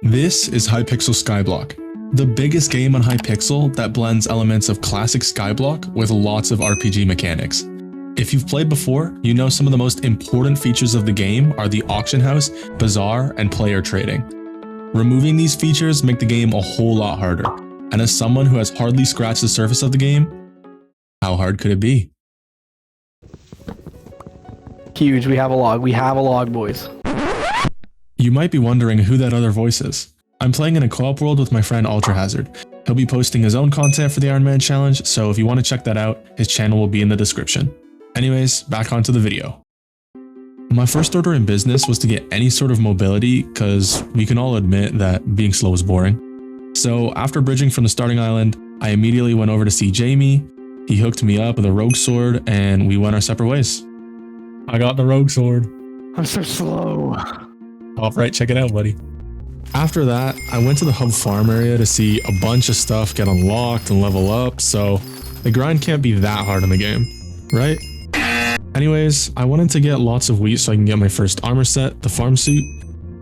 This is Hypixel Skyblock, the biggest game on Hypixel that blends elements of classic Skyblock with lots of RPG mechanics. If you've played before, you know some of the most important features of the game are the auction house, bazaar, and player trading. Removing these features make the game a whole lot harder, and as someone who has hardly scratched the surface of the game, how hard could it be? Huge, we have a log, boys. You might be wondering who that other voice is. I'm playing in a co-op world with my friend Ultra Hazard. He'll be posting his own content for the Ironman challenge, so if you want to check that out, his channel will be in the description. Anyways, back onto the video. My first order in business was to get any sort of mobility, cause we can all admit that being slow is boring. So after bridging from the starting island, I immediately went over to see Jamie. He hooked me up with a rogue sword and we went our separate ways. I got the rogue sword. I'm so slow. Alright, check it out, buddy. After that, I went to the hub farm area to see a bunch of stuff get unlocked and level up, so the grind can't be that hard in the game, right? Anyways, I wanted to get lots of wheat so I can get my first armor set, the farm suit.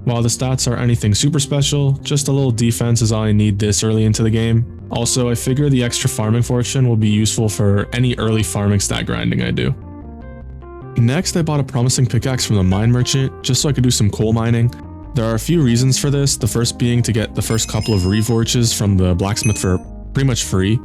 While the stats aren't anything super special, just a little defense is all I need this early into the game. Also, I figure the extra farming fortune will be useful for any early farming stat grinding I do. Next, I bought a promising pickaxe from the mine merchant just so I could do some coal mining. There are a few reasons for this, the first being to get the first couple of reforges from the blacksmith for pretty much free.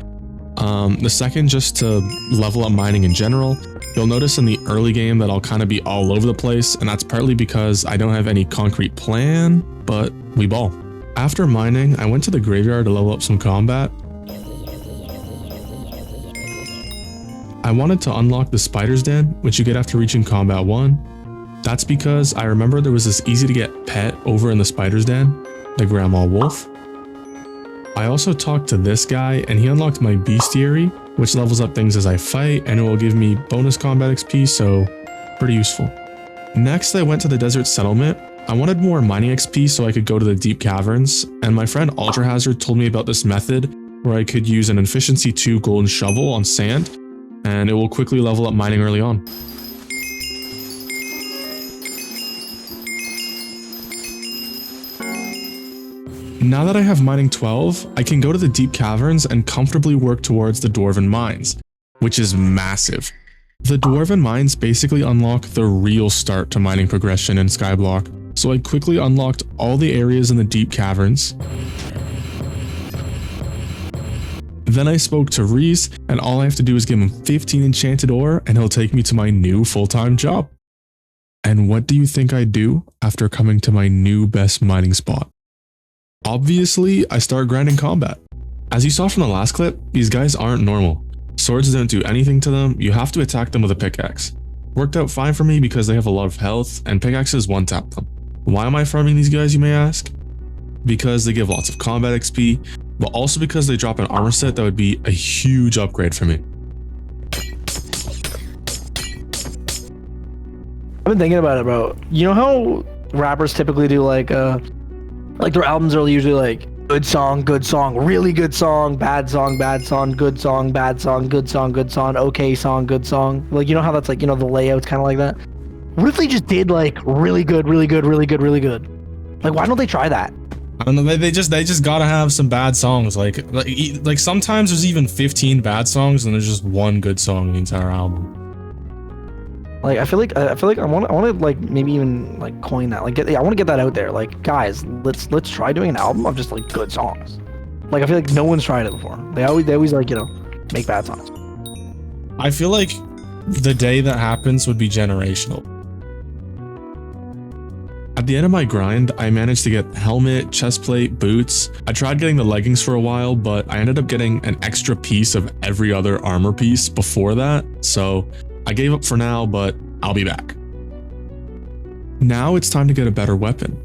The second just to level up mining in general. You'll notice in the early game that I'll kind of be all over the place, and that's partly because I don't have any concrete plan, but we ball. After mining, I went to the graveyard to level up some combat. I wanted to unlock the spider's den, which you get after reaching combat 1. That's because I remember there was this easy to get pet over in the spider's den, the grandma wolf. I also talked to this guy and he unlocked my bestiary, which levels up things as I fight and it will give me bonus combat XP, so pretty useful. Next, I went to the desert settlement. I wanted more mining XP so I could go to the deep caverns, and my friend Ultra Hazard told me about this method where I could use an efficiency 2 golden shovel on sand and it will quickly level up mining early on. Now that I have mining 12, I can go to the deep caverns and comfortably work towards the dwarven mines, which is massive. The dwarven mines basically unlock the real start to mining progression in Skyblock, so I quickly unlocked all the areas in the deep caverns. Then I spoke to Reese, and all I have to do is give him 15 enchanted ore and he'll take me to my new full-time job. And what do you think I do after coming to my new best mining spot? Obviously, I start grinding combat. As you saw from the last clip, these guys aren't normal. Swords don't do anything to them, you have to attack them with a pickaxe. Worked out fine for me because they have a lot of health and pickaxes one-tap them. Why am I farming these guys, you may ask? Because they give lots of combat XP, but also because they drop an armor set that would be a huge upgrade for me. I've been thinking about it, bro. You know how rappers typically do like their albums are usually like good song, really good song, bad song, good song, bad song, good song, okay song, good song. Like, you know how that's like, you know, the layout's kind of like that. What if they just did like really good? Like, why don't they try that? I don't know, they just gotta have some bad songs. Like sometimes there's even 15 bad songs and there's just one good song in the entire album. Like, I feel like I want to like maybe even like coin that. Like, I want to get that out there. Like, guys, let's try doing an album of just like good songs. Like, I feel like no one's tried it before. They always like, you know, make bad songs. I feel like the day that happens would be generational. At the end of my grind, I managed to get helmet, chestplate, boots. I tried getting the leggings for a while, but I ended up getting an extra piece of every other armor piece before that, so I gave up for now, but I'll be back. Now it's time to get a better weapon.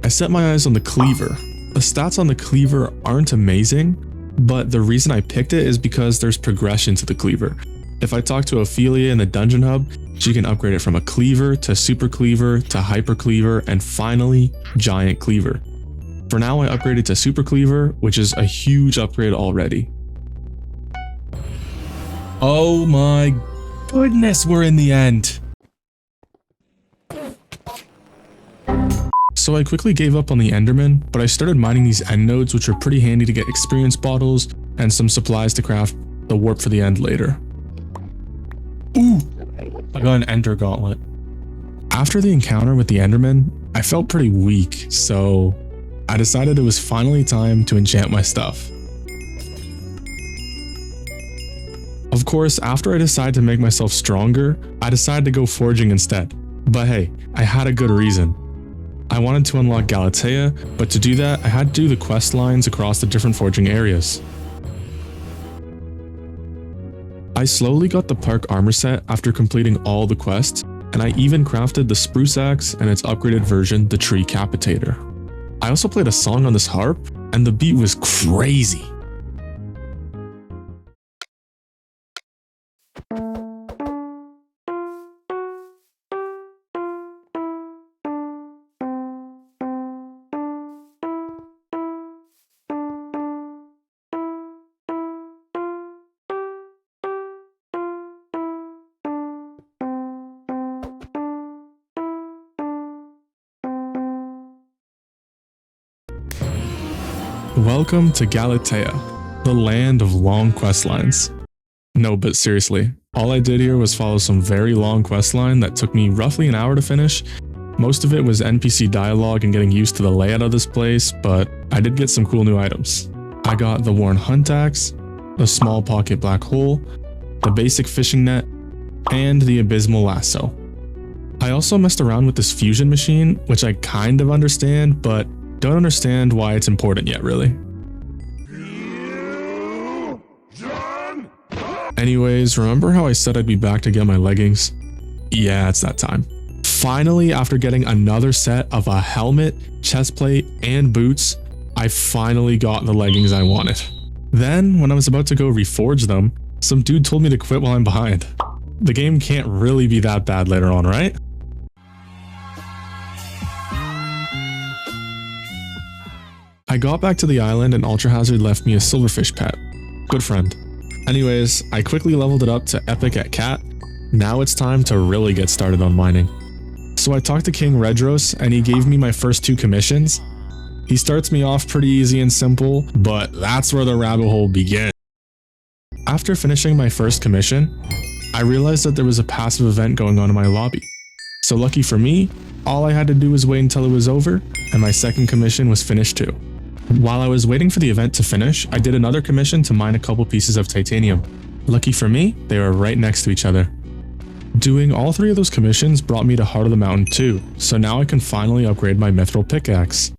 I set my eyes on the cleaver. The stats on the cleaver aren't amazing, but the reason I picked it is because there's progression to the cleaver. If I talk to Ophelia in the dungeon hub, she can upgrade it from a cleaver to super cleaver to hyper cleaver and finally giant cleaver. For now, I upgraded to super cleaver, which is a huge upgrade already. Oh my goodness, we're in the end. So I quickly gave up on the Enderman, but I started mining these end nodes, which are pretty handy to get experience bottles and some supplies to craft the warp for the end later. Ooh, I got an Ender Gauntlet. After the encounter with the Enderman, I felt pretty weak, so I decided it was finally time to enchant my stuff. Of course, after I decided to make myself stronger, I decided to go forging instead. But hey, I had a good reason. I wanted to unlock Galatea, but to do that, I had to do the quest lines across the different forging areas. I slowly got the Park armor set after completing all the quests, and I even crafted the spruce axe and its upgraded version, the tree capitator. I also played a song on this harp, and the beat was crazy. Welcome to Galatea, the land of long quest lines. No, but seriously, all I did here was follow some very long quest line that took me roughly an hour to finish. Most of it was NPC dialogue and getting used to the layout of this place, but I did get some cool new items. I got the worn hunt axe, the small pocket black hole, the basic fishing net, and the abysmal lasso. I also messed around with this fusion machine, which I kind of understand, but don't understand why it's important yet, really. Anyways, remember how I said I'd be back to get my leggings? Yeah, it's that time. Finally, after getting another set of a helmet, chest plate, and boots, I finally got the leggings I wanted. Then, when I was about to go reforge them, some dude told me to quit while I'm behind. The game can't really be that bad later on, right? I got back to the island and Ultra Hazard left me a silverfish pet. Good friend. Anyways, I quickly leveled it up to epic at cat. Now it's time to really get started on mining. So I talked to King Redros and he gave me my first 2 commissions. He starts me off pretty easy and simple, but that's where the rabbit hole begins. After finishing my first commission, I realized that there was a passive event going on in my lobby. So lucky for me, all I had to do was wait until it was over, and my second commission was finished too. While I was waiting for the event to finish, I did another commission to mine a couple pieces of titanium. Lucky for me, they were right next to each other. Doing all 3 of those commissions brought me to Heart of the Mountain too, so now I can finally upgrade my mithril pickaxe.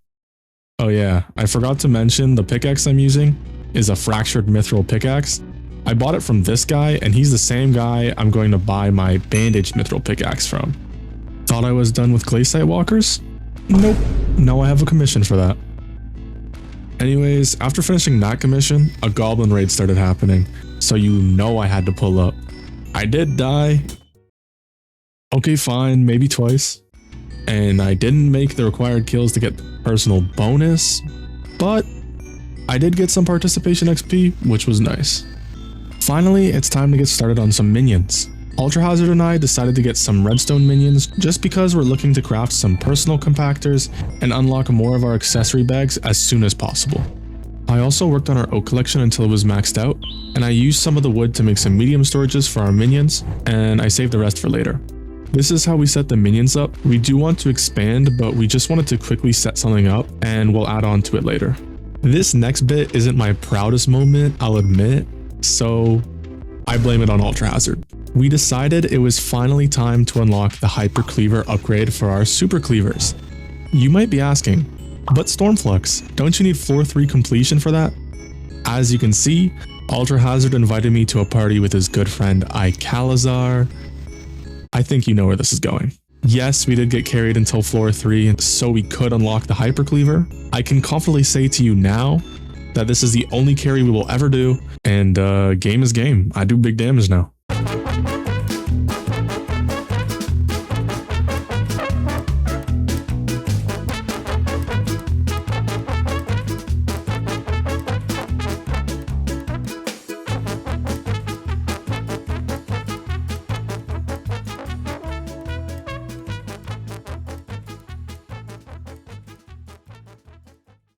Oh yeah, I forgot to mention the pickaxe I'm using is a fractured mithril pickaxe. I bought it from this guy, and he's the same guy I'm going to buy my bandaged mithril pickaxe from. Thought I was done with glaciate walkers? Nope, now I have a commission for that. Anyways, after finishing that commission, a goblin raid started happening, so you know I had to pull up. I did die. Okay, fine, maybe twice. And I didn't make the required kills to get the personal bonus, but I did get some participation XP, which was nice. Finally, it's time to get started on some minions. Ultra Hazard and I decided to get some redstone minions just because we're looking to craft some personal compactors and unlock more of our accessory bags as soon as possible. I also worked on our oak collection until it was maxed out, and I used some of the wood to make some medium storages for our minions, and I saved the rest for later. This is how we set the minions up. We do want to expand, but we just wanted to quickly set something up, and we'll add on to it later. This next bit isn't my proudest moment, I'll admit, so I blame it on Ultra Hazard. We decided it was finally time to unlock the Hyper Cleaver upgrade for our Super Cleavers. You might be asking, but Stormflux, don't you need floor 3 completion for that? As you can see, Ultra Hazard invited me to a party with his good friend Icalazar. I think you know where this is going. Yes, we did get carried until floor 3, so we could unlock the Hyper Cleaver. I can confidently say to you now that this is the only carry we will ever do, and game is game. I do big damage now.